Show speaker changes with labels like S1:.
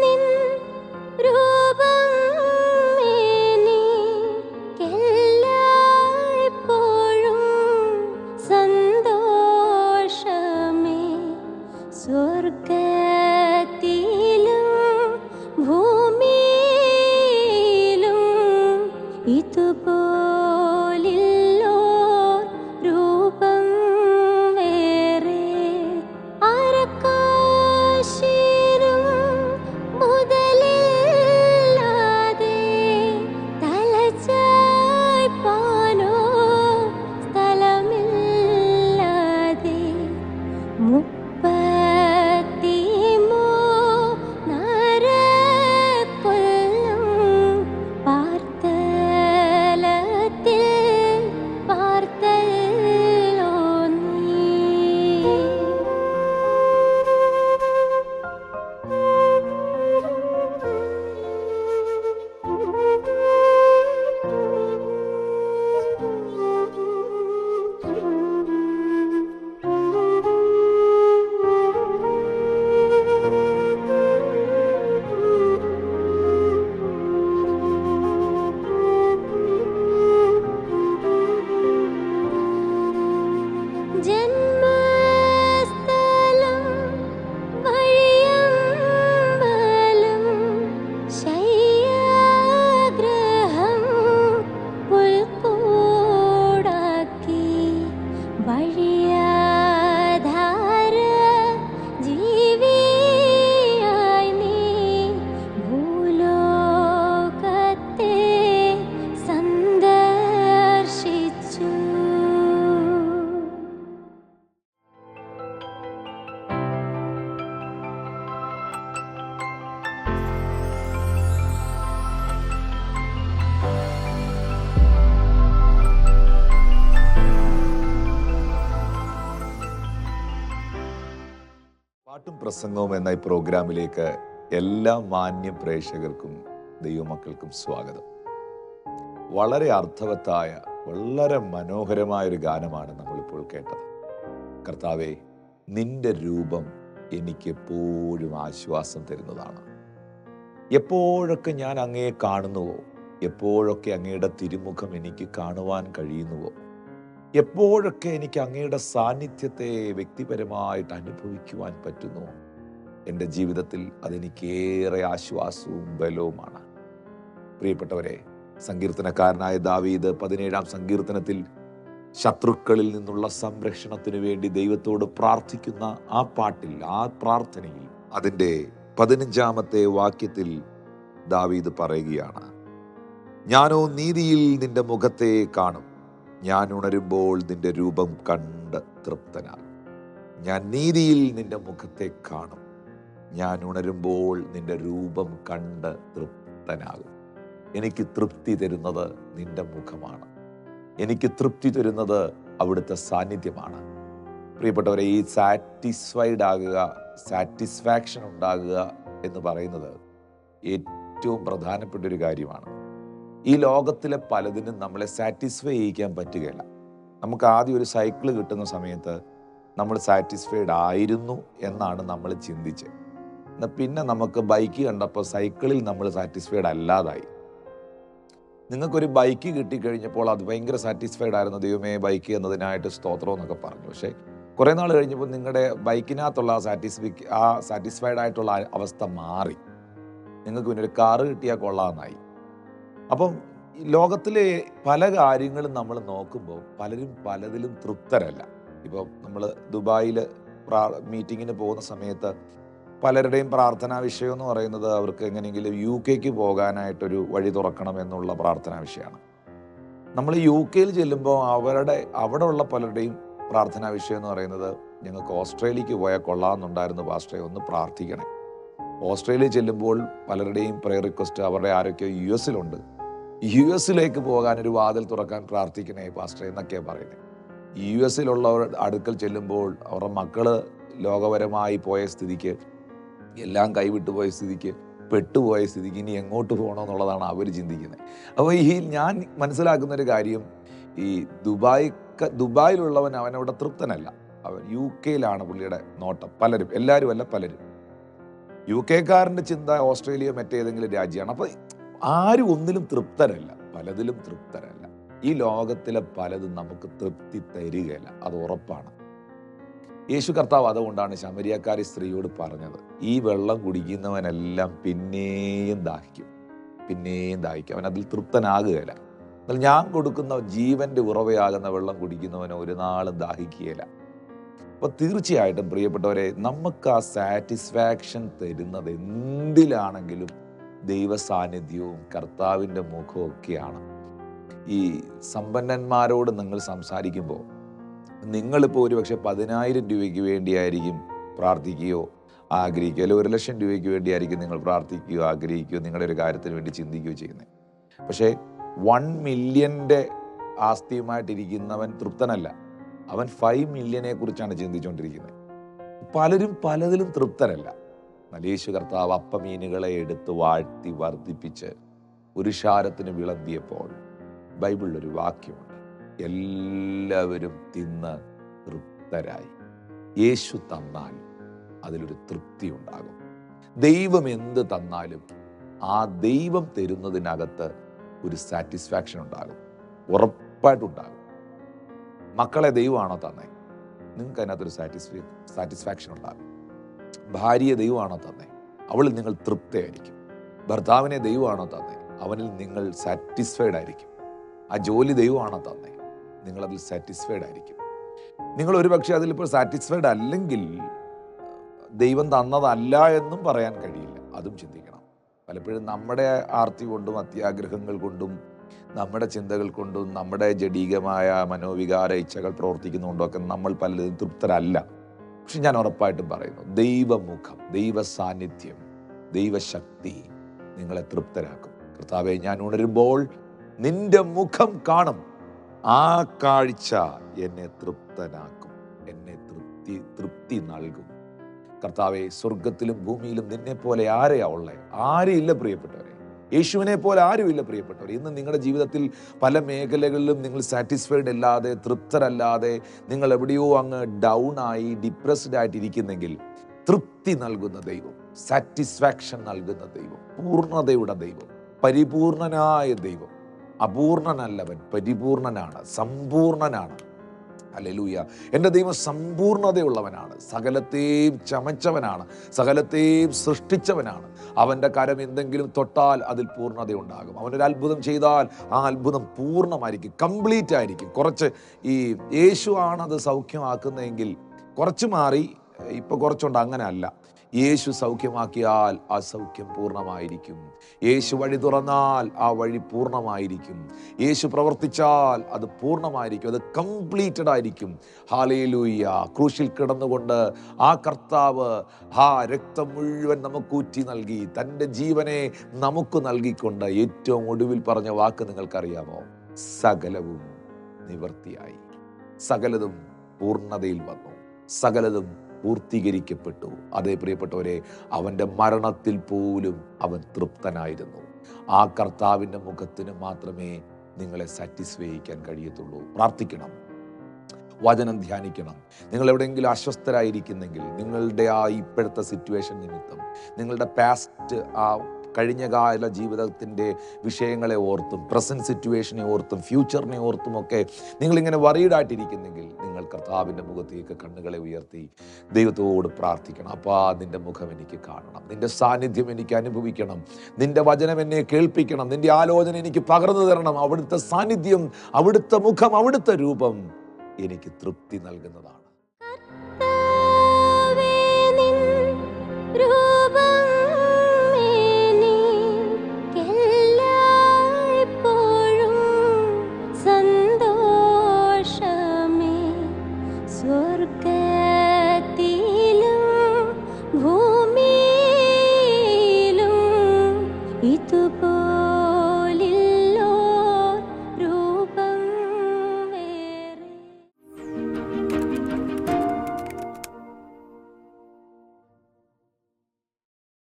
S1: നിൻ രൂപം എനിക്കെല്ലായ്പ്പോഴും സന്തോഷമേ. സ്വർഗ്ഗത്തിലും ഭൂമിയിലും ഇതുപോലില്ലോർ രൂപം വേറെ. ആരക്കാശിനും മുതലില്ലാതെ തലചായ്പാനോ സ്ഥലമില്ലാതെ 33 കൊല്ലം പാർത്തലത്തിൽ പാർത്തല്ലോ നീ. ജന്മസ്ഥലം വഴിയമ്പലം ശയ്യാഗ്രഹം പുൽക്കൂടാക്കി വഴിയാധാര ജീവിയായി നീ ഭൂലോകത്തെ സന്ദർശിച്ചു.
S2: പാട്ടും പ്രസംഗവും എന്ന ഈ പ്രോഗ്രാമിലേക്ക് എല്ലാ മാന്യ പ്രേക്ഷകർക്കും ദൈവമക്കൾക്കും സ്വാഗതം. വളരെ അർത്ഥവത്തായ വളരെ മനോഹരമായ ഒരു ഗാനമാണ് നമ്മളിപ്പോൾ കേട്ടത്. കർത്താവേ, നിന്റെ രൂപം എനിക്ക് എപ്പോഴും ആശ്വാസം തരുന്നതാണ്. എപ്പോഴൊക്കെ ഞാൻ അങ്ങയെ കാണുന്നുവോ, എപ്പോഴൊക്കെ അങ്ങയുടെ തിരുമുഖം എനിക്ക് കാണുവാൻ കഴിയുന്നുവോ, എപ്പോഴൊക്കെ എനിക്ക് അങ്ങയുടെ സാന്നിധ്യത്തെ വ്യക്തിപരമായിട്ട് അനുഭവിക്കുവാൻ പറ്റുന്നു, എൻ്റെ ജീവിതത്തിൽ അതെനിക്കേറെ ആശ്വാസവും ബലവുമാണ്. പ്രിയപ്പെട്ടവരെ, സങ്കീർത്തനക്കാരനായ ദാവീദ് 17-ാം സങ്കീർത്തനത്തിൽ ശത്രുക്കളിൽ നിന്നുള്ള സംരക്ഷണത്തിനു വേണ്ടി ദൈവത്തോട് പ്രാർത്ഥിക്കുന്ന ആ പാട്ടിൽ, ആ പ്രാർത്ഥനയിൽ അതിൻ്റെ 15-ാമത്തെ വാക്യത്തിൽ ദാവീദ് പറയുകയാണ്, ഞാനോ നീതിയിൽ നിന്റെ മുഖത്തെ കാണും, ഞാൻ ഉണരുമ്പോൾ നിന്റെ രൂപം കണ്ട് തൃപ്തനാകും. ഞാൻ നീതിയിൽ നിന്റെ മുഖത്തെ കാണും, ഞാൻ ഉണരുമ്പോൾ നിന്റെ രൂപം കണ്ട് തൃപ്തനാകും. എനിക്ക് തൃപ്തി തരുന്നത് നിന്റെ മുഖമാണ്. എനിക്ക് തൃപ്തി തരുന്നത് അവിടുത്തെ സാന്നിധ്യമാണ്. പ്രിയപ്പെട്ടവരെ, ഈ സാറ്റിസ്ഫൈഡ് ആകുക, സാറ്റിസ്ഫാക്ഷൻ ഉണ്ടാകുക എന്ന് പറയുന്നത് ഏറ്റവും പ്രധാനപ്പെട്ട ഒരു കാര്യമാണ്. ഈ ലോകത്തിലെ പലതിനും നമ്മളെ സാറ്റിസ്ഫൈ ചെയ്യിക്കാൻ പറ്റുകയില്ല. നമുക്ക് ആദ്യം ഒരു സൈക്കിൾ കിട്ടുന്ന സമയത്ത് നമ്മൾ സാറ്റിസ്ഫൈഡ് ആയിരുന്നു എന്നാണ് നമ്മൾ ചിന്തിച്ചത്. എന്നാൽ പിന്നെ നമുക്ക് ബൈക്ക് കണ്ടപ്പോൾ സൈക്കിളിൽ നമ്മൾ സാറ്റിസ്ഫൈഡ് അല്ലാതായി. നിങ്ങൾക്കൊരു ബൈക്ക് കിട്ടിക്കഴിഞ്ഞപ്പോൾ അത് ഭയങ്കര സാറ്റിസ്ഫൈഡ് ആയിരുന്നു, ദൈവമേ ബൈക്ക് എന്നതിനായിട്ട് സ്തോത്രം എന്നൊക്കെ പറഞ്ഞു. പക്ഷേ കുറേ നാൾ കഴിഞ്ഞപ്പോൾ നിങ്ങളുടെ ബൈക്കിനകത്തുള്ള സാറ്റിസ്ഫൈഡ് ആയിട്ടുള്ള അവസ്ഥ മാറി. നിങ്ങൾക്ക് പിന്നെ ഒരു കാറ് കിട്ടിയാൽ കൊള്ളാമെന്നായി. അപ്പം ലോകത്തിലെ പല കാര്യങ്ങളും നമ്മൾ നോക്കുമ്പോൾ പലരും പലതിലും തൃപ്തരല്ല. ഇപ്പോൾ നമ്മൾ ദുബായിൽ മീറ്റിങ്ങിന് പോകുന്ന സമയത്ത് പലരുടെയും പ്രാർത്ഥനാ വിഷയം എന്ന് പറയുന്നത് അവർക്ക് എങ്ങനെയെങ്കിലും UK പോകാനായിട്ടൊരു വഴി തുറക്കണം എന്നുള്ള പ്രാർത്ഥനാ വിഷയമാണ്. നമ്മൾ UK ചെല്ലുമ്പോൾ അവിടെ ഉള്ള പലരുടെയും പ്രാർത്ഥനാ വിഷയം എന്ന് പറയുന്നത്, ഞങ്ങൾക്ക് ഓസ്ട്രേലിയക്ക് പോയാൽ കൊള്ളാമെന്നുണ്ടായിരുന്നു പാസ്റ്ററെ, ഒന്ന് പ്രാർത്ഥിക്കണേ. ഓസ്ട്രേലിയ ചെല്ലുമ്പോൾ പലരുടെയും പ്രയർ റിക്വസ്റ്റ്, അവരുടെ ആരൊക്കെയോ US ലേക്ക് പോകാനൊരു വാതിൽ തുറക്കാൻ പ്രാർത്ഥിക്കണേ പാസ്റ്ററെ എന്നൊക്കെയാണ് പറയുന്നത്. US അടുക്കൽ ചെല്ലുമ്പോൾ അവരുടെ മക്കള് ലോകപരമായി പോയ സ്ഥിതിക്ക്, എല്ലാം കൈവിട്ടുപോയ സ്ഥിതിക്ക്, പെട്ടുപോയ സ്ഥിതിക്ക് ഇനി എങ്ങോട്ട് പോകണമെന്നുള്ളതാണ് അവർ ചിന്തിക്കുന്നത്. അപ്പോൾ ഞാൻ മനസ്സിലാക്കുന്നൊരു കാര്യം, ഈ ദുബായിലുള്ളവൻ അവനവിടെ തൃപ്തനല്ല. അവൻ UK പുള്ളിയുടെ നോട്ടം. പലരും, എല്ലാവരും അല്ല, പലരും. UK ചിന്ത ഓസ്ട്രേലിയ മറ്റേതെങ്കിലും രാജ്യമാണ്. അപ്പം ആരും ഒന്നിലും തൃപ്തരല്ല, പലതിലും തൃപ്തരല്ല. ഈ ലോകത്തിലെ പലതും നമുക്ക് തൃപ്തി തരികയില്ല, അത് ഉറപ്പാണ്. യേശു കർത്താവ് അതുകൊണ്ടാണ് ശമരിയക്കാരി സ്ത്രീയോട് പറഞ്ഞത്, ഈ വെള്ളം കുടിക്കുന്നവനെല്ലാം പിന്നെയും ദാഹിക്കും, പിന്നെയും ദാഹിക്കും, അവൻ അതിൽ തൃപ്തനാകുകയില്ല. എന്നാൽ ഞാൻ കൊടുക്കുന്ന ജീവന്റെ ഉറവയാകുന്ന വെള്ളം കുടിക്കുന്നവന് ഒരു നാളും ദാഹിക്കുകയില്ല. അപ്പോൾ തീർച്ചയായിട്ടും പ്രിയപ്പെട്ടവരെ, നമുക്ക് ആ സാറ്റിസ്ഫാക്ഷൻ തരുന്നത് എന്തിലാണെങ്കിലും ദൈവ സാന്നിധ്യവും കർത്താവിൻ്റെ മുഖവും ഒക്കെയാണ്. ഈ സമ്പന്നന്മാരോട് നിങ്ങൾ സംസാരിക്കുമ്പോൾ നിങ്ങളിപ്പോൾ ഒരുപക്ഷെ 10,000 രൂപയ്ക്ക് വേണ്ടിയായിരിക്കും പ്രാർത്ഥിക്കുകയോ ആഗ്രഹിക്കുകയോ, അല്ലെങ്കിൽ 1,00,000 രൂപയ്ക്ക് വേണ്ടിയായിരിക്കും നിങ്ങൾ പ്രാർത്ഥിക്കുകയോ ആഗ്രഹിക്കുകയോ നിങ്ങളുടെ ഒരു കാര്യത്തിന് വേണ്ടി ചിന്തിക്കുകയോ ചെയ്യുന്നത്. പക്ഷേ 1 മില്യൻ്റെ ആസ്തിയുമായിട്ടിരിക്കുന്നവൻ തൃപ്തനല്ല, അവൻ 5 മില്യനെ കുറിച്ചാണ് ചിന്തിച്ചുകൊണ്ടിരിക്കുന്നത്. പലരും പലതിലും തൃപ്തരല്ല. യേശു കർത്താവ് അപ്പമീനുകളെ എടുത്ത് വാഴ്ത്തി വർദ്ധിപ്പിച്ച് പുരുഷാരത്തിന് വിളമ്പിയപ്പോൾ ബൈബിളിലൊരു വാക്യമുണ്ട്, എല്ലാവരും തിന്ന് തൃപ്തരായി. യേശു തന്നാൽ അതിലൊരു തൃപ്തി ഉണ്ടാകും. ദൈവം എന്ത് തന്നാലും ആ ദൈവം തരുന്നതിനകത്ത് ഒരു സാറ്റിസ്ഫാക്ഷൻ ഉണ്ടാകും, ഉറപ്പായിട്ടുണ്ടാകും. മക്കളെ ദൈവമാണോ തന്നെ, നിങ്ങൾക്ക് അതിനകത്തൊരു സാറ്റിസ്ഫാക്ഷൻ ഉണ്ടാകും. ഭാര്യയെ ദൈവമാണോ തന്നെ, അവളിൽ നിങ്ങൾ തൃപ്തയായിരിക്കും. ഭർത്താവിനെ ദൈവമാണോ തന്നെ, അവനിൽ നിങ്ങൾ സാറ്റിസ്ഫൈഡ് ആയിരിക്കും. ആ ജോലി ദൈവമാണോ തന്നെ, നിങ്ങളതിൽ സാറ്റിസ്ഫൈഡ് ആയിരിക്കും. നിങ്ങൾ ഒരു പക്ഷേ അതിലിപ്പോൾ സാറ്റിസ്ഫൈഡ് അല്ലെങ്കിൽ ദൈവം തന്നതല്ല എന്നും പറയാൻ കഴിയില്ല, അതും ചിന്തിക്കണം. പലപ്പോഴും നമ്മുടെ ആർത്തി കൊണ്ടും അത്യാഗ്രഹങ്ങൾ കൊണ്ടും നമ്മുടെ ചിന്തകൾ കൊണ്ടും നമ്മുടെ ജഡീകമായ മനോവികാര ഇച്ഛകൾ പ്രവർത്തിക്കുന്നുകൊണ്ടൊക്കെ നമ്മൾ പലരും തൃപ്തരല്ല. പക്ഷെ ഞാൻ ഉറപ്പായിട്ടും പറയുന്നു, ദൈവമുഖം, ദൈവ സാന്നിധ്യം, ദൈവശക്തി നിങ്ങളെ തൃപ്തരാക്കും. കർത്താവെ, ഞാൻ ഉണരുമ്പോൾ നിന്റെ മുഖം കാണും, ആ കാഴ്ച എന്നെ തൃപ്തനാക്കും, എന്നെ തൃപ്തി നൽകും. കർത്താവെ, സ്വർഗത്തിലും ഭൂമിയിലും നിന്നെ പോലെ ആരെയാ ഉള്ളേ? ആരെയില്ല പ്രിയപ്പെട്ടവരെ, യേശുവിനെ പോലെ ആരുമില്ല പ്രിയപ്പെട്ടവർ. ഇന്ന് നിങ്ങളുടെ ജീവിതത്തിൽ പല മേഖലകളിലും നിങ്ങൾ സാറ്റിസ്ഫൈഡ് അല്ലാതെ, തൃപ്തരല്ലാതെ, നിങ്ങൾ എവിടെയോ അങ്ങ് ഡൗൺ ആയി, ഡിപ്രസ്ഡ് ആയിട്ടിരിക്കുന്നെങ്കിൽ തൃപ്തി നൽകുന്ന ദൈവം, സാറ്റിസ്ഫാക്ഷൻ നൽകുന്ന ദൈവം, പൂർണ്ണതയുടെ ദൈവം, പരിപൂർണനായ ദൈവം, അപൂർണനല്ലവൻ, പരിപൂർണനാണ്, സമ്പൂർണനാണ്. ഹല്ലേലൂയ. എൻ്റെ ദൈവം സമ്പൂർണതയുള്ളവനാണ്, സകലത്തെയും ചമച്ചവനാണ്, സകലത്തെയും സൃഷ്ടിച്ചവനാണ്. അവൻ്റെ കരം എന്തെങ്കിലും തൊട്ടാൽ അതിൽ പൂർണ്ണതയുണ്ടാകും. അവനൊരു അത്ഭുതം ചെയ്താൽ ആ അത്ഭുതം പൂർണ്ണമായിരിക്കും, കംപ്ലീറ്റ് ആയിരിക്കും. കുറച്ച് ഈ യേശു ആണത് സൗഖ്യമാക്കുന്നതെങ്കിൽ കുറച്ച് മാറി, ഇപ്പോൾ കുറച്ചുണ്ട്, അങ്ങനെ അല്ല. യേശു സൗഖ്യമാക്കിയാൽ ആ സൗഖ്യം പൂർണ്ണമായിരിക്കും. യേശു വഴി തുറന്നാൽ ആ വഴി പൂർണ്ണമായിരിക്കും. യേശു പ്രവർത്തിച്ചാൽ അത് പൂർണ്ണമായിരിക്കും, അത് കംപ്ലീറ്റഡ് ആയിരിക്കും. ഹല്ലേലൂയ. ക്രൂശിൽ കിടന്നുകൊണ്ട് ആ കർത്താവ് രക്തം മുഴുവൻ നമുക്കൂറ്റി നൽകി, തൻ്റെ ജീവനെ നമുക്ക് നൽകിക്കൊണ്ട് ഏറ്റവും ഒടുവിൽ പറഞ്ഞ വാക്ക് നിങ്ങൾക്കറിയാമോ? സകലവും നിവർത്തിയായി, സകലതും പൂർണ്ണതയിൽ വന്നു, സകലതും പൂർത്തീകരിക്കപ്പെട്ടു. അതേ പ്രിയപ്പെട്ടവരെ, അവൻ്റെ മരണത്തിൽ പോലും അവൻ തൃപ്തനായിരുന്നു. ആ കർത്താവിൻ്റെ മുഖത്തിന് മാത്രമേ നിങ്ങളെ സാറ്റിസ്ഫൈ ചെയ്യാൻ കഴിയത്തുള്ളൂ. പ്രാർത്ഥിക്കണം, വചനം ധ്യാനിക്കണം. നിങ്ങൾ എവിടെയെങ്കിലും അസ്വസ്ഥരായിരിക്കുന്നെങ്കിൽ, നിങ്ങളുടെ ആ ഇപ്പോഴത്തെ സിറ്റുവേഷൻ നിമിത്തം, നിങ്ങളുടെ പാസ്റ്റ് ആ കഴിഞ്ഞ കാല ജീവിതത്തിൻ്റെ വിഷയങ്ങളെ ഓർത്തും, പ്രസൻറ്റ് സിറ്റുവേഷനെ ഓർത്തും, ഫ്യൂച്ചറിനെ ഓർത്തുമൊക്കെ നിങ്ങളിങ്ങനെ വറീഡായിട്ടിരിക്കുന്നെങ്കിൽ, നിങ്ങൾ കർത്താവിൻ്റെ മുഖത്തേക്ക് കണ്ണുകളെ ഉയർത്തി ദൈവത്തോട് പ്രാർത്ഥിക്കണം. അപ്പാ, നിൻ്റെ മുഖം എനിക്ക് കാണണം, നിൻ്റെ സാന്നിധ്യം എനിക്ക് അനുഭവിക്കണം, നിൻ്റെ വചനം എന്നെ കേൾപ്പിക്കണം, നിൻ്റെ ആലോചന എനിക്ക് പകർന്നു തരണം. അവിടുത്തെ സാന്നിധ്യം, അവിടുത്തെ മുഖം, അവിടുത്തെ രൂപം എനിക്ക് തൃപ്തി നൽകുന്നതാണ്.